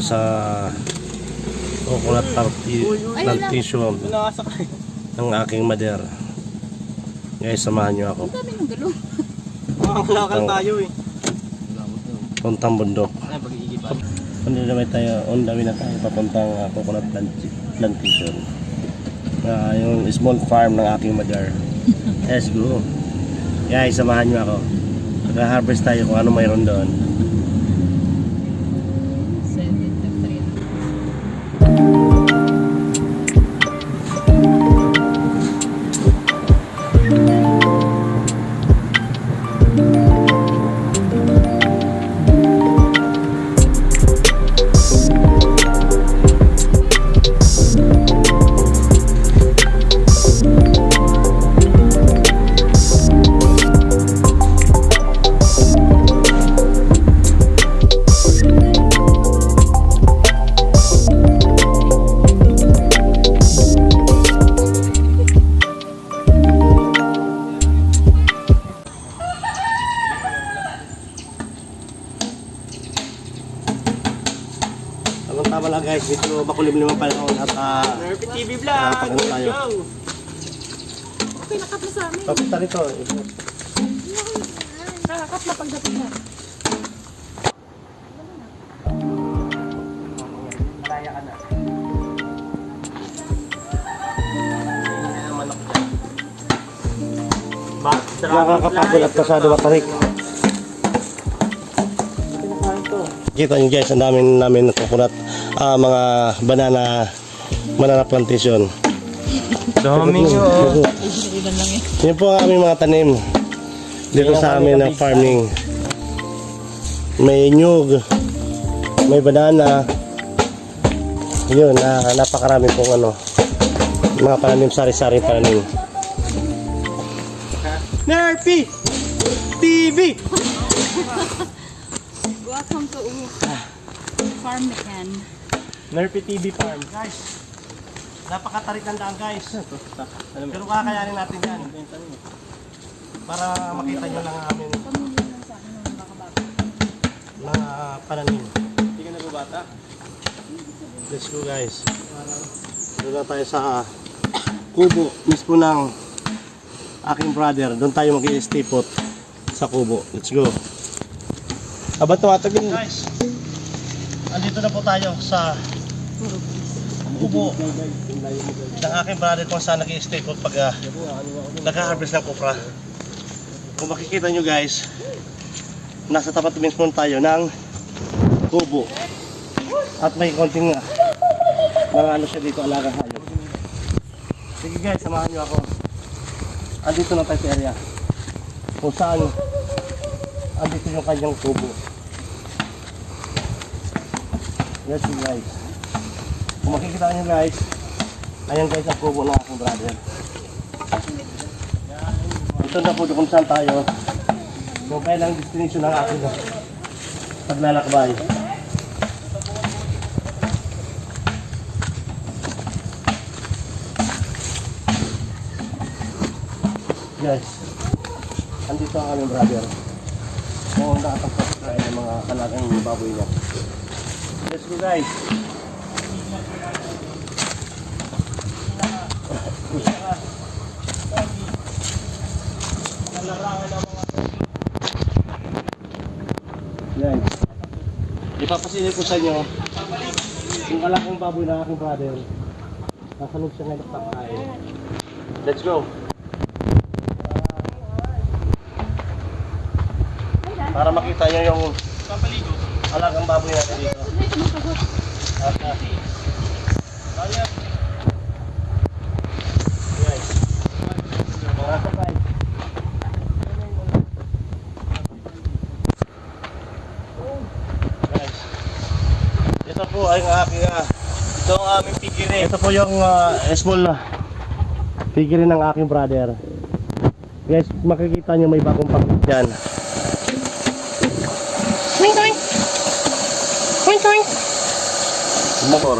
sa coconut plantation ng aking mother. Guys, samahan nyo ako. Ang dami ng galo. Makalakal tayo eh. Puntang bundok. On dami na tayo papuntang coconut plantation. Yung small farm ng aking mother. Let's go. Guys, samahan nyo ako. Mag-harvest tayo kung ano mayroon doon. Send it to friend. Tama lang guys, dito makulimlim ang panahon at Nerpy TV Vlog! Tayo. Let's go! Okay, nakat na sa amin. papunta rito. Nakakat na pagdating na. Malaya ka na. Nakakapagod at pasado matarik. Kita nyo guys, ang dami namin nakukunat mga banana plantation. Daming Ilan lang eh. Yun po ang aming mga tanim dito sa amin ng farming. May nyug, may banana. Yun, napakarami pong mga pananim, sari-saring pananim. Nerpy TV! Welcome to Farm Mecan. Nerpy TV Farm. Guys, napakatarik ng daan guys. Pero kakayanin natin yan. Para makita nyo lang ang amin Pamilya lang sa amin ng baka-baka. mga pananim. Hindi ka nagbabata? Let's go guys. Doon na tayo sa kubo mismo ng aking brother. Doon tayo mag-i-stay put sa kubo. Let's go. Aba, tumatagin. Guys, andito na po tayo sa kubo ng aking brother kung saan nag-i-stay put pag nag-harvest ng kupra. Kung makikita nyo guys, nasa tapat mismo tayo ng kubo. At may konting mga siya dito, alagang hayop. Sige guys, samahan nyo ako. Andito na tayo sa area kung saan andito yung kanyang kubo. Yes guys. Kung makikita nyo guys, ayan guys ang kubo ng aking brother. Ito na po kung saan tayo. Kung kailang destination ng aking paglalakbay. Guys, andito ang aming brother. Kung nakapagpapakain ng mga kalagang baboy niya. Let's go guys. Guys, ipapasilip ko sa inyo yung kalagang baboy ng aking brother. Nasa loob siya ngayon nagpapakain. Let's go. Para makita nyo yung alagang baboy natin dito. At guys, mga kapay. Guys, ito po ay ang aking Ito ang aming pigire. ito po yung small figurine ng aking brother. Guys, makikita nyo may bagong pakit dyan. Wing wing! Wing wing! Motor.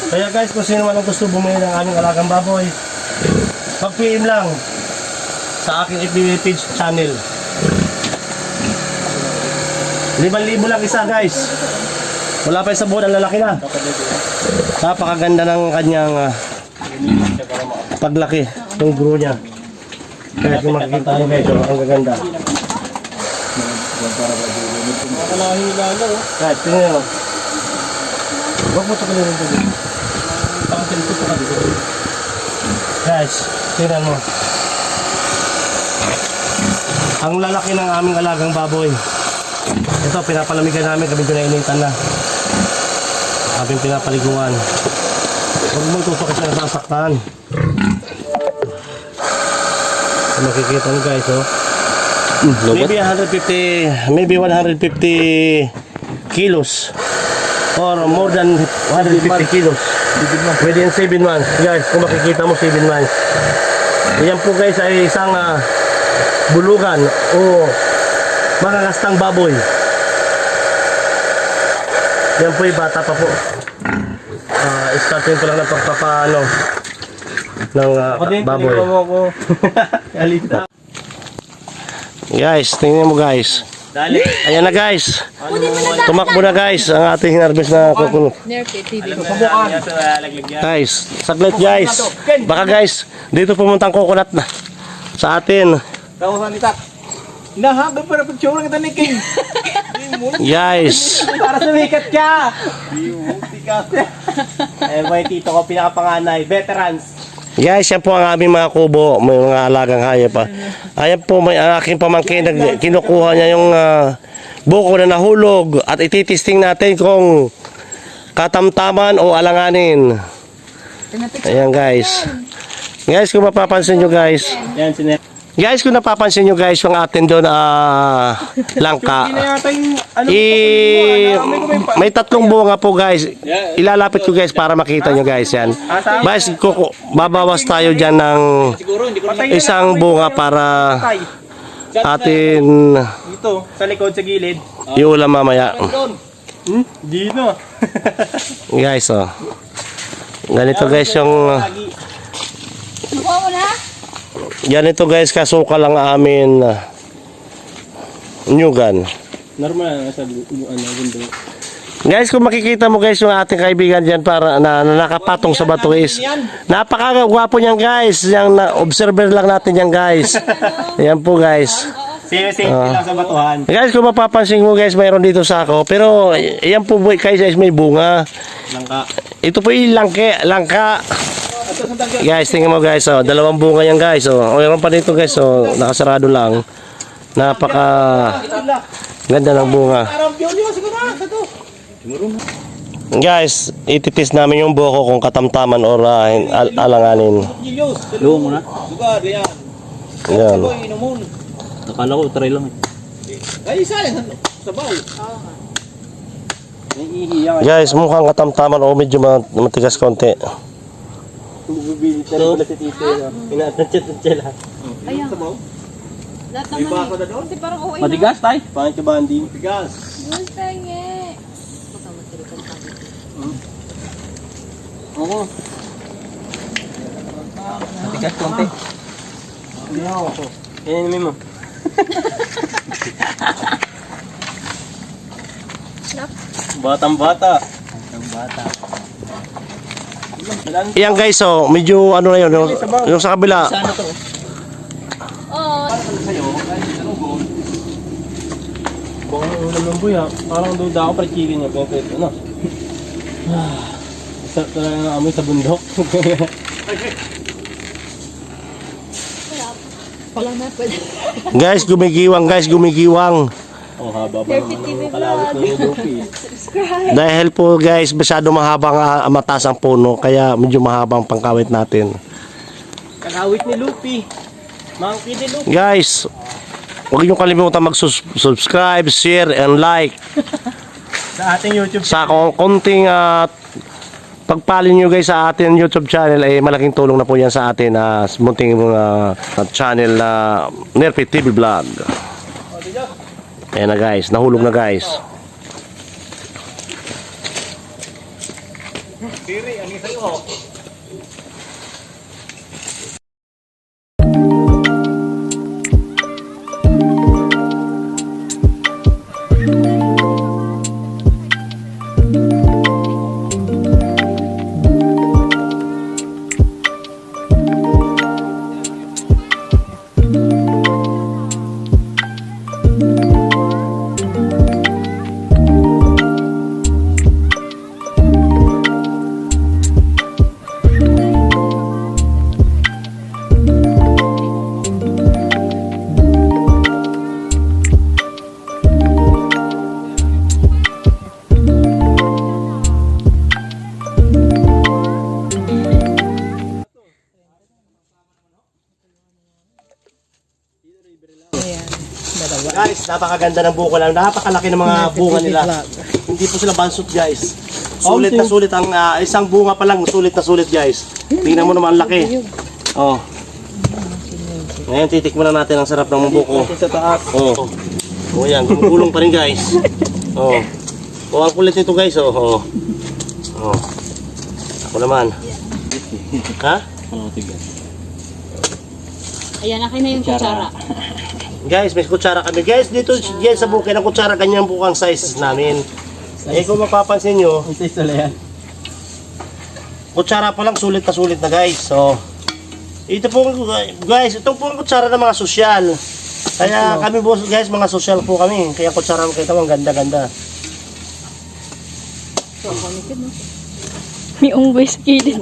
Kaya guys, kung sino man ang gusto bumili ng aming alagang baboy, mag-PM lang sa aking FB page channel. 5,000 lang isa guys. Wala pa yung sabon, ang lalaki na. Napakaganda ng kanyang paglaki. Yung grow niya. Kaya kung makikita nyo guys, ang gaganda. Guys, tingnan nyo. Huwag mo ito kanina rin dito. Pakatin ito ka dito. Guys, tingnan mo. Ang lalaki ng aming alagang baboy. Ito, pinapalamigan namin, kami doon na initan na. Aming pinapaliguan. Huwag mo itusok kasi nasasaktan. So, makikita nyo guys, oh. Maybe 150 kilos. Or more than 150 kilos. Within 7 months. Guys, kung makikita mo 7 months. Yan po guys ay isang bulugan o makakastang baboy. Yan po yung bata pa po. Starting ko lang ng pagpapaano ng baboy. Guys, tingnan mo guys. Dali. Ayan na guys. Tumakbo na guys ang ating harvest na coconut. Nerpe TV. Guys, saglit guys. Baka guys, dito pumuntang coconut na sa atin. Tawa sa nitak. Nahagod para picture kita ni King. Guys, Para sumikat ka. Eh, may tito ko pinakapanganay. Veterans. guys, yan po ang aming mga kubo, may mga alagang hayop pa. Ayan po, may aking pamangkin, kinukuha niya yung buko na nahulog at ititisting natin kung katamtaman o alanganin. Ayan guys. Guys, kung mapapansin nyo guys. Yan, sinep. Guys, kung napapansin nyo guys, yung atin doon langka. May 3 bunga po guys. Ilalapit ko guys para makita nyo guys yan. Guys, babawas tayo dyan ng isang bunga para atin Dito, sa likod, sa gilid. iulam mamaya. Dino. Guys, oh. Ganito guys yung Nakuha mo na? ganito guys kasuka lang amin nyugan. Normal sa window. Guys, kung makikita mo guys yung ating kaibigan diyan para na nakapatong sa bato is napakagwapo niyan guys. Yang observer lang natin yan guys. Ayan po guys. Safety lang sa batuhan. Guys, kung mapapansin mo guys, mayroon dito sako. Pero ayan po guys, may bunga. Langka. Ito po yung langka. Guys, tingnan mo guys, oh, 2 bunga yan guys. Oh, mayroon pa dito guys, oh, nakasarado lang. Napaka ganda ng bunga. Guys, ititest namin yung buko kung katamtaman or alanganin. Luho mo na. Lugar, yan. Yan. Nakala ko, try lang. Ay, isa lang. Sabaw. Guys, mukhang katamtaman o medyo matigas konti. Bubibili na si Tito. Pinatansya lang. Ayan. Lahat naman eh. Kasi parang okay na. Matigas tayo? Pangit ka ba, hindi? Matigas. Yun, penge. Oo. Matigas konti. Yan yung mo. Batang-bata. Batang-bata. Yan guys, oh, medyo ano na yun, yung sa kabila. Sana to. Oo. Baka ulam ng buya. Parang duda ako para chicken niya. Pero ito, no? Sarap talaga ng amoy sa bundok. Wala na pwede. Guys, gumigiwang. Ang haba ba naman ng kalawit ni Luffy? Subscribe. Dahil po guys, masyado mahabang matas ang puno, kaya medyo mahabang pangkawit natin. Kalawit ni Luffy. Monkey ni Luffy. Guys, huwag niyo kalimutan mag-subscribe, share, and like. Sa ating YouTube Sa konting pagpalin nyo guys sa ating YouTube channel ay malaking tulong na po yan sa atin munting channel na Nerpe TV Vlog. Ayan na guys, nahulog na guys. Siri, ano sa'yo? napakaganda ng buko lang. Napakalaki ng mga bunga nila. Hindi po sila bansot guys. Sulit na sulit ang isang bunga pa lang, sulit na sulit guys. Tingnan mo naman ang laki. Oh. Ngayon titikman na natin ang sarap ng buko. Sa taas. Oh. Oh yan, gumugulong pa rin guys. Oh. Oh, ang kulit nito guys, oh. Oh. Oh. Ako naman. Ha? Ayan, akin na yung kutsara. Guys, may kutsara kami. Guys, dito diyan sa bukid ng kutsara ganyan po ang size namin. Eh kung mapapansin nyo, Ito yan. kutsara pa lang sulit na guys. So, ito po guys, ito po ang kutsara ng mga sosyal. Kaya kami po guys, mga sosyal po kami. Kaya kutsara mo kita ang ganda-ganda. May unggoy sa kilid.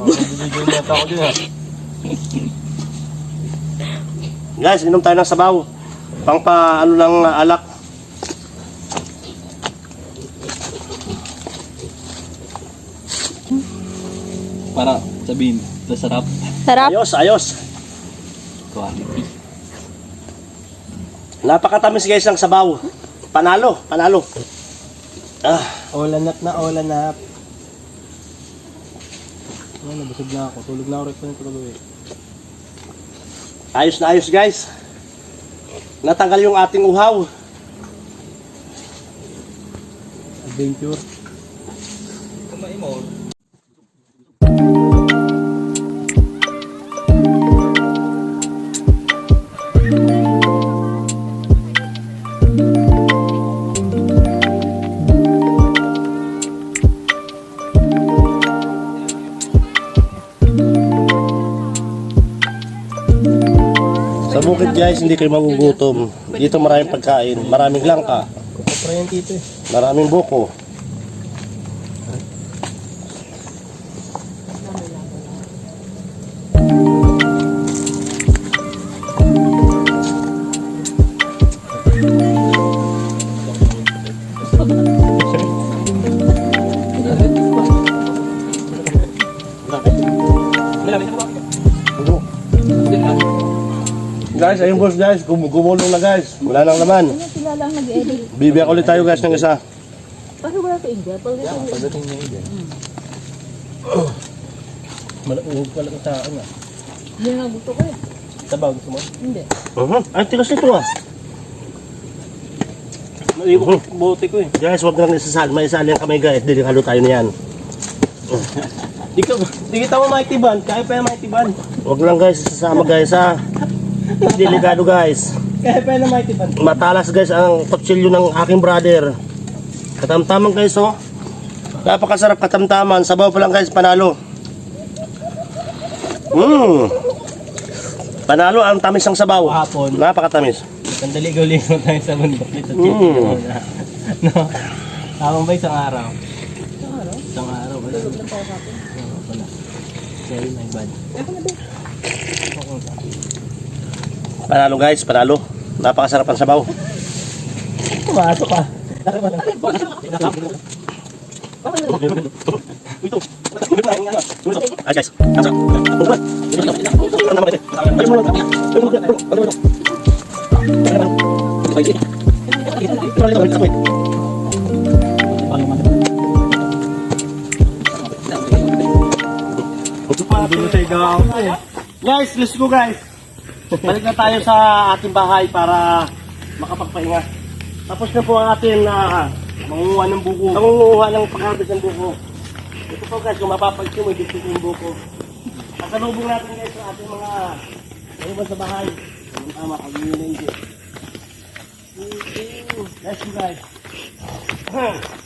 Guys, inom tayo ng sabaw. Pang pa ano lang alak. Para sabihin, masarap. Sarap. Ayos. Quality. Napakatamis guys ng sabaw. Panalo. Ah, Olanap na, olanap. Ano, nabusog na ako. Tulog na ako rin pa ng tulog eh. ayos na ayos guys. Natanggal yung ating uhaw. Adventure. Kumain mo. Sa bukid guys, hindi kayo magugutom. Dito maraming pagkain, maraming langka, Kapra yan dito eh. maraming buko. Guys, ayun boss guys, gumulong na guys. Wala nang laman. Sila lang nag-edit. Bibiyak ulit tayo guys ng isa. Paano wala ka India? Pagdating niya yun. Malauhog pala ang tao nga. Hindi na gusto ko eh. Sabaw, gusto mo? Hindi. Ay, tigas nito ah. Naibo ko bote ko eh. Guys, huwag lang isasali. May isali ang kamay guys. Delikado tayo na yan. Di kita mo maitiban, kaya pa yung maitiban. Huwag lang guys, isasama guys ha. Delikado guys. Kaya pa yung maitiban. Matalas guys ang kutsilyo ng aking brother. Katamtaman guys oh. Napakasarap katamtaman. Sabaw pa lang guys, panalo. Panalo ang tamis ng sabaw. Hapon. Napakatamis. Sandaligaw-ligaw tayo sa bundok dito. Mm. No? Habang ba isang araw? Isang araw. Wala. Wala. Sorry, my bad. Panalo guys, panalo. Napakasarap ang sabaw. Pumasok ka. Ay guys. Guys, let's go guys. Balik na tayo sa ating bahay para makapagpahinga. Tapos na po ang ating mangunguha ng buko. Mangunguha ng pag-harvest ng buko. Ito po guys, kung mapapansin mo, dito yung buko. Pasalubong natin guys sa ating mga iwan sa bahay. Tama, pag-iinindi. Let's go guys.